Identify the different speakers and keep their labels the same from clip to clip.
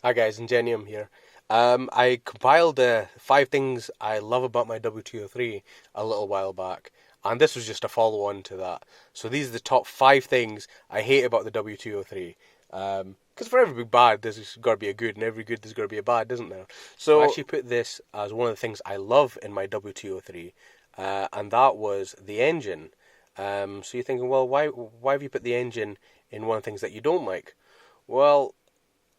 Speaker 1: Hi guys, Ingenium here. I compiled 5 things I love about my W203 a little while back, and this was just a follow-on to that. So these are the top 5 things I hate about the W203. Because for every big bad, there's got to be a good, and every good there's got to be a bad, isn't there? So I actually put this as one of the things I love in my W203, and that was the engine. So you're thinking, well, why have you put the engine in one of the things that you don't like? Well,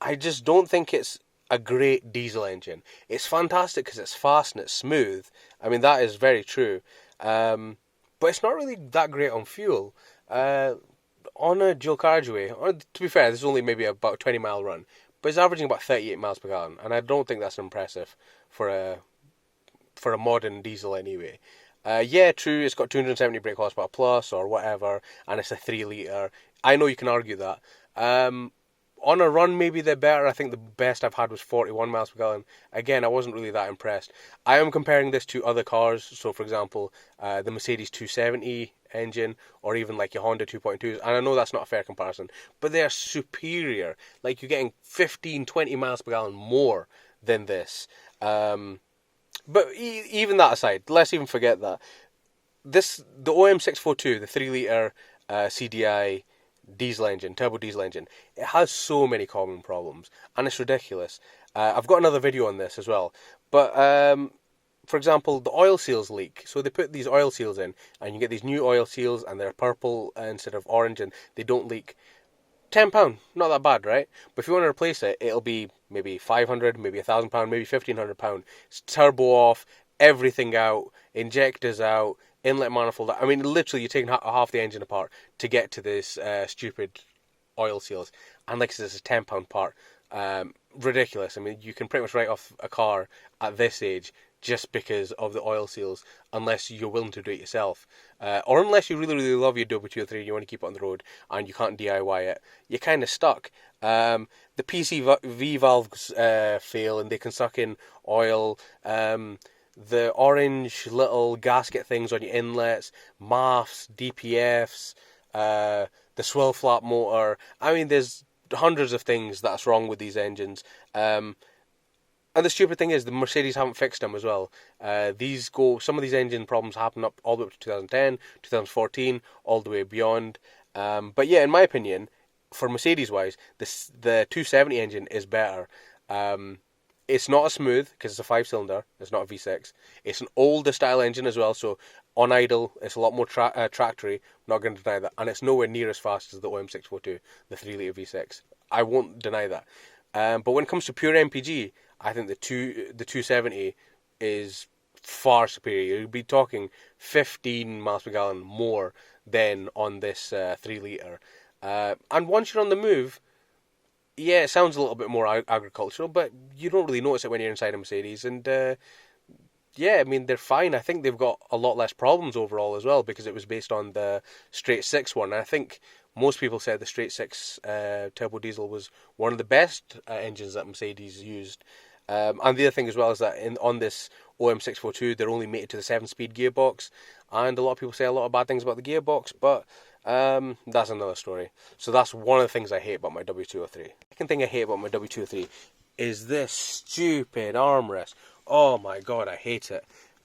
Speaker 1: I just don't think it's a great diesel engine. It's fantastic because it's fast and it's smooth. I mean, that is very true. But it's not really that great on fuel. On a dual carriageway, or to be fair, this is only maybe about a 20-mile run, but it's averaging about 38 miles per gallon, and I don't think that's impressive for a modern diesel anyway. Yeah, true, it's got 270 brake horsepower plus or whatever, and it's a 3 litre. I know you can argue that. On a run, maybe they're better. I think the best I've had was 41 miles per gallon. Again, I wasn't really that impressed. I am comparing this to other cars. So, for example, the Mercedes 270 engine, or even like your Honda 2.2s. And I know that's not a fair comparison, but they're superior. Like, you're getting 15, 20 miles per gallon more than this. But even that aside, let's even forget that. The OM642, the 3 litre CDI diesel engine, turbo diesel engine, it has so many common problems, and it's ridiculous. I've got another video on this as well, but for example, the oil seals leak. So they put these oil seals in, and you get these new oil seals, and they're purple instead of orange, and they don't leak. £10, not that bad, right? But if you want to replace it, it'll be maybe £500, maybe £1,000, maybe £1,500. It's turbo off, everything out, injectors out, inlet manifold out. I mean, literally, you're taking half the engine apart to get to this stupid oil seals. And like I said, it's a £10 part. Ridiculous. I mean, you can pretty much write off a car at this age just because of the oil seals, unless you're willing to do it yourself. Or unless you really, really love your W203 and you want to keep it on the road and you can't DIY it, you're kind of stuck. The PCV valves fail and they can suck in oil. The orange little gasket things on your inlets, MAFs, DPFs, the swirl flap motor. I mean, there's hundreds of things that's wrong with these engines. And the stupid thing is, the Mercedes haven't fixed them as well. Some of these engine problems happen all the way up to 2010, 2014, all the way beyond. But yeah, in my opinion, for Mercedes-wise, the 270 engine is better. It's not as smooth because it's a 5-cylinder. It's not a V6. It's an older style engine as well, so on idle, it's a lot more tractory. Not going to deny that. And it's nowhere near as fast as the OM642, the 3-litre V6. I won't deny that. But when it comes to pure MPG, I think the 270 is far superior. You'll be talking 15 miles per gallon more than on this 3-litre. And once you're on the move, yeah, it sounds a little bit more agricultural, but you don't really notice it when you're inside a Mercedes. And yeah, I mean, they're fine. I think they've got a lot less problems overall as well, because it was based on the straight six one. And I think most people said the straight six turbo diesel was one of the best engines that Mercedes used. And the other thing as well is that on this OM642, they're only mated to the 7-speed gearbox, and a lot of people say a lot of bad things about the gearbox, but that's another story. So that's one of the things I hate about my W203. Second thing I hate about my W203 is this stupid armrest. Oh my god, I hate it.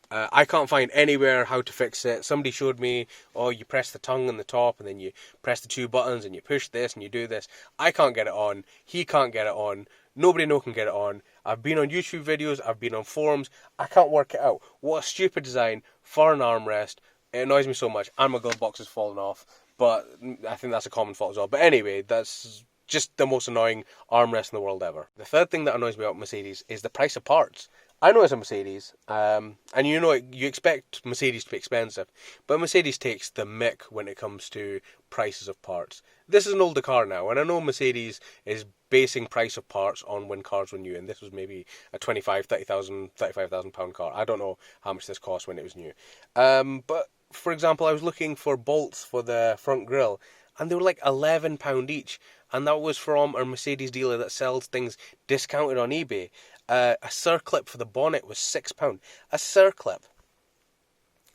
Speaker 1: I can't find anywhere how to fix it. Somebody showed me, you press the tongue on the top and then you press the 2 buttons and you push this and you do this. I can't get it on. He can't get it on. Nobody can get it on. I've been on YouTube videos. I've been on forums. I can't work it out. What a stupid design for an armrest. It annoys me so much. And my glove box has fallen off. But I think that's a common fault as well. But anyway, that's just the most annoying armrest in the world ever. The third thing that annoys me about Mercedes is the price of parts. I know it's a Mercedes, and you expect Mercedes to be expensive, but Mercedes takes the mick when it comes to prices of parts. This is an older car now, and I know Mercedes is basing price of parts on when cars were new, and this was maybe a 25, 30,000, 35,000 pound car. I don't know how much this cost when it was new. But for example, I was looking for bolts for the front grille, and they were like £11 each, and that was from a Mercedes dealer that sells things discounted on eBay. A circlip for the bonnet was £6. A circlip.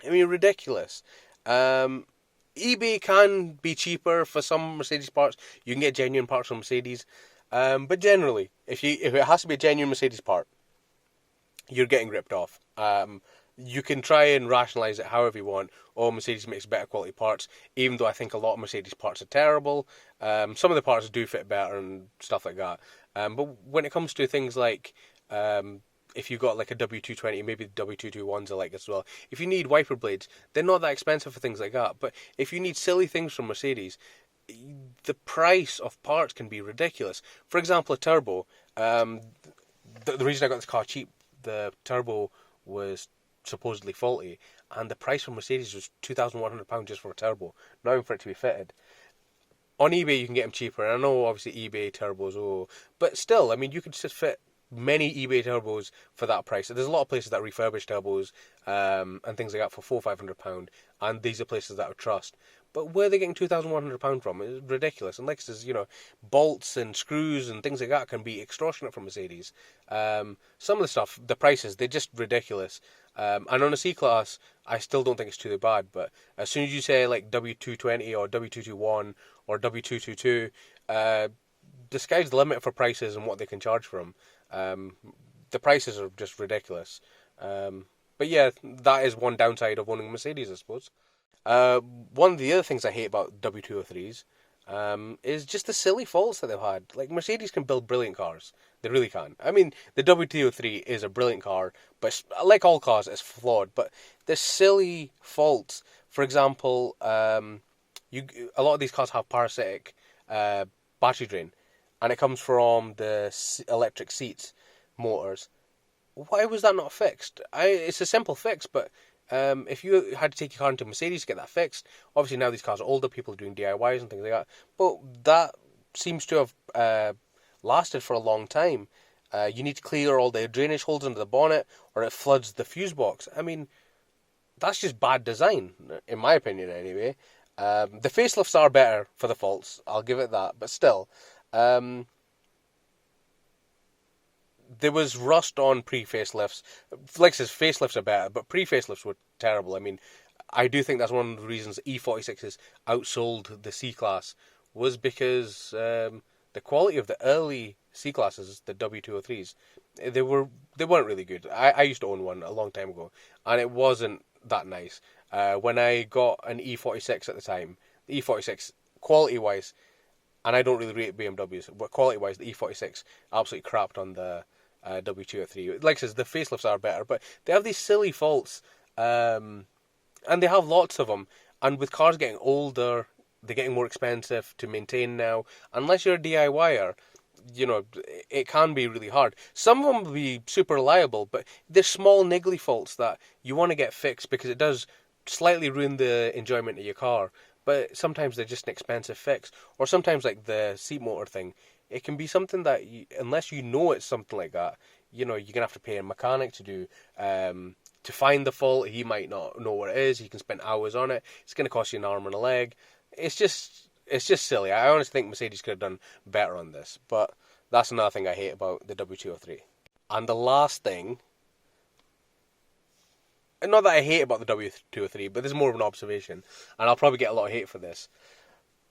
Speaker 1: I mean, ridiculous. eBay can be cheaper for some Mercedes parts. You can get genuine parts from Mercedes. But generally, if it has to be a genuine Mercedes part, you're getting ripped off. You can try and rationalize it however you want. Oh, Mercedes makes better quality parts, even though I think a lot of Mercedes parts are terrible. Some of the parts do fit better and stuff like that. But when it comes to things like if you got like a W220, maybe the W221s are like as well. If you need wiper blades, they're not that expensive for things like that. But if you need silly things from Mercedes, the price of parts can be ridiculous. For example, a turbo. The reason I got this car cheap, the turbo was supposedly faulty, and the price for Mercedes was £2,100 just for a turbo, not even for it to be fitted. On eBay, you can get them cheaper, and I know obviously eBay turbos, but still, I mean, you could just fit many eBay turbos for that price. There's a lot of places that refurbish turbos and things like that for £400-500, and these are places that I trust. But where are they getting £2,100 from? It's ridiculous. And like I says, bolts and screws and things like that can be extortionate from Mercedes. Some of the stuff, the prices, they're just ridiculous. And on a C Class, I still don't think it's too bad. But as soon as you say like W220 or W221 or W222, the sky's the limit for prices and what they can charge for them. The prices are just ridiculous. But yeah, that is one downside of owning a Mercedes, I suppose. One of the other things I hate about W203s is just the silly faults that they've had. Like, Mercedes can build brilliant cars. They really can. I mean, the W203 is a brilliant car, but like all cars, it's flawed. But there's silly faults. For example, a lot of these cars have parasitic battery drain, and it comes from the electric seats motors. Why was that not fixed? It's a simple fix, but if you had to take your car into Mercedes to get that fixed, obviously now these cars are older, people are doing DIYs and things like that, but that seems to have lasted for a long time. You need to clear all the drainage holes under the bonnet, or it floods the fuse box. I mean, that's just bad design, in my opinion anyway. The facelifts are better for the faults, I'll give it that, but still. There was rust on pre-facelifts. Like I says, facelifts are better, but pre-facelifts were terrible. I mean, I do think that's one of the reasons E46s outsold the C Class, was because the quality of the early C Classes, the W203s, they weren't really good. I used to own one a long time ago, and it wasn't that nice. When I got an E46 at the time, the E46, quality-wise, and I don't really rate BMWs, but quality-wise, the E46 absolutely crapped on the W203. Like I says, the facelifts are better, but they have these silly faults, and they have lots of them. And with cars getting older, they're getting more expensive to maintain now. Unless you're a DIYer, it can be really hard. Some of them will be super reliable, but they're small niggly faults that you want to get fixed because it does slightly ruin the enjoyment of your car. But sometimes they're just an expensive fix. Or sometimes, like the seat motor thing, it can be something that, unless you know it's something like that, you're going to have to pay a mechanic to do, to find the fault. He might not know what it is. He can spend hours on it. It's going to cost you an arm and a leg. It's just silly. I honestly think Mercedes could have done better on this. But that's another thing I hate about the W203. And the last thing, and not that I hate about the W203, but this is more of an observation, and I'll probably get a lot of hate for this,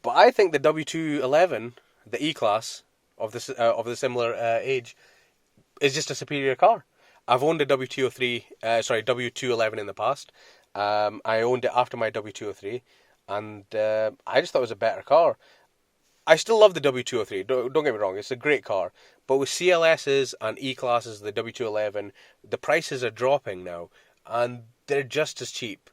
Speaker 1: but I think the W211, the E Class of the similar age, is just a superior car. I've owned a W211 in the past. I owned it after my W203, and I just thought it was a better car. I still love the W203, don't get me wrong, it's a great car, but with CLSs and E-Classes, the W211, the prices are dropping now, and they're just as cheap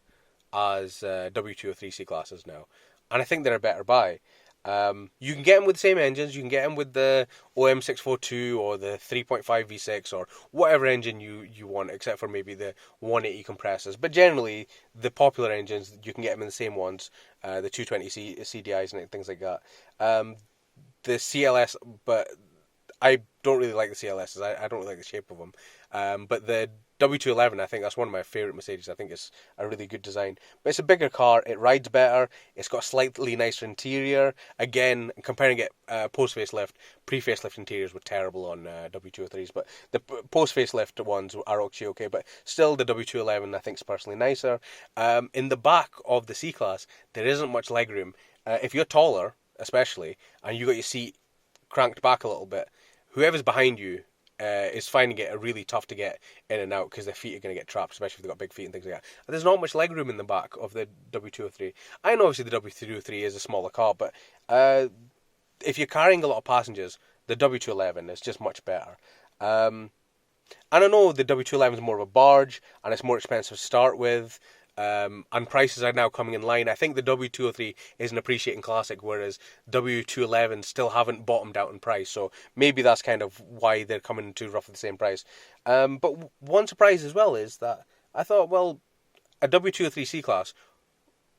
Speaker 1: as W203 C-Classes now, and I think they're a better buy. You can get them with the same engines, you can get them with the OM642 or the 3.5 V6 or whatever engine you want, except for maybe the 180 compressors. But generally, the popular engines, you can get them in the same ones, the 220 CDIs and things like that. The CLS, but I don't really like the CLSs, I don't really like the shape of them. But the W211, I think that's one of my favourite Mercedes. I think it's a really good design. But it's a bigger car, it rides better, it's got a slightly nicer interior. Again, comparing it post-facelift, pre-facelift interiors were terrible on W203s, but the post-facelift ones are actually okay. But still, the W211 I think is personally nicer. In the back of the C-Class, there isn't much legroom. If you're taller, especially, and you got your seat cranked back a little bit, whoever's behind you is finding it really tough to get in and out because their feet are going to get trapped, especially if they've got big feet and things like that. And there's not much leg room in the back of the W203. I know obviously the W203 is a smaller car, but if you're carrying a lot of passengers, the W211 is just much better. And I know the W211 is more of a barge, and it's more expensive to start with, and prices are now coming in line. I think the W203 is an appreciating classic, whereas W211 still haven't bottomed out in price, so maybe that's kind of why they're coming to roughly the same price. But one surprise as well is that I thought, well, a W203 C Class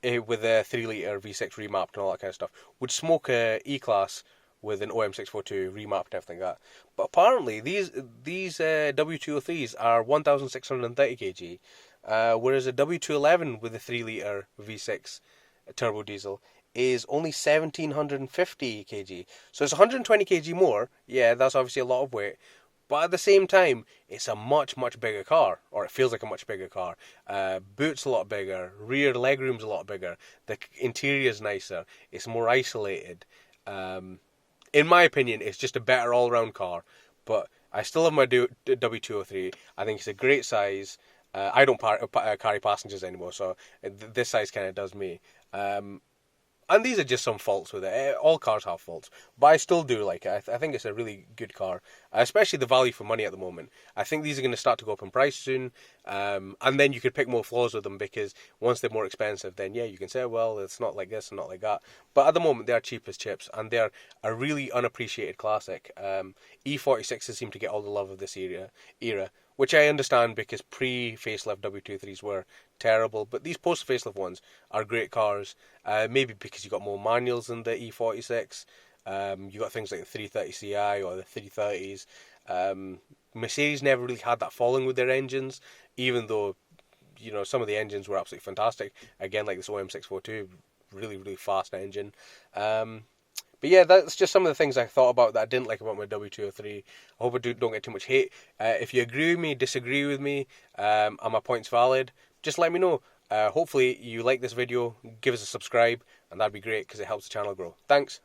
Speaker 1: with a 3-litre V6 remapped and all that kind of stuff would smoke a E Class with an OM642 remapped and everything like that. But apparently these W203s are 1,630 kg, whereas a W211 with a 3-litre V6 turbo diesel is only 1,750 kg. So it's 120 kg more. Yeah, that's obviously a lot of weight. But at the same time, it's a much, much bigger car, or it feels like a much bigger car. Boot's a lot bigger, rear legroom's a lot bigger, the interior's nicer, it's more isolated. In my opinion, it's just a better all-round car. But I still have my W203. I think it's a great size. I don't carry passengers anymore, so this size kind of does me. And these are just some faults with it. All cars have faults, but I still do like it. I think it's a really good car, especially the value for money at the moment. I think these are going to start to go up in price soon, and then you could pick more flaws with them, because once they're more expensive, then yeah, you can say, well, it's not like this and not like that. But at the moment, they're cheap as chips, and they're a really unappreciated classic. E46s seem to get all the love of this era, which I understand because pre-facelift W203s were terrible, but these post-facelift ones are great cars, maybe because you got more manuals than the E46, you got things like the 330 Ci or the 330s. Mercedes never really had that following with their engines, even though, you know, some of the engines were absolutely fantastic. Again, like this OM642, really, really fast engine. But yeah, that's just some of the things I thought about that I didn't like about my W203. I hope I don't get too much hate. If you agree with me, disagree with me, and my point's valid, just let me know. Hopefully you like this video, give us a subscribe, and that'd be great because it helps the channel grow. Thanks.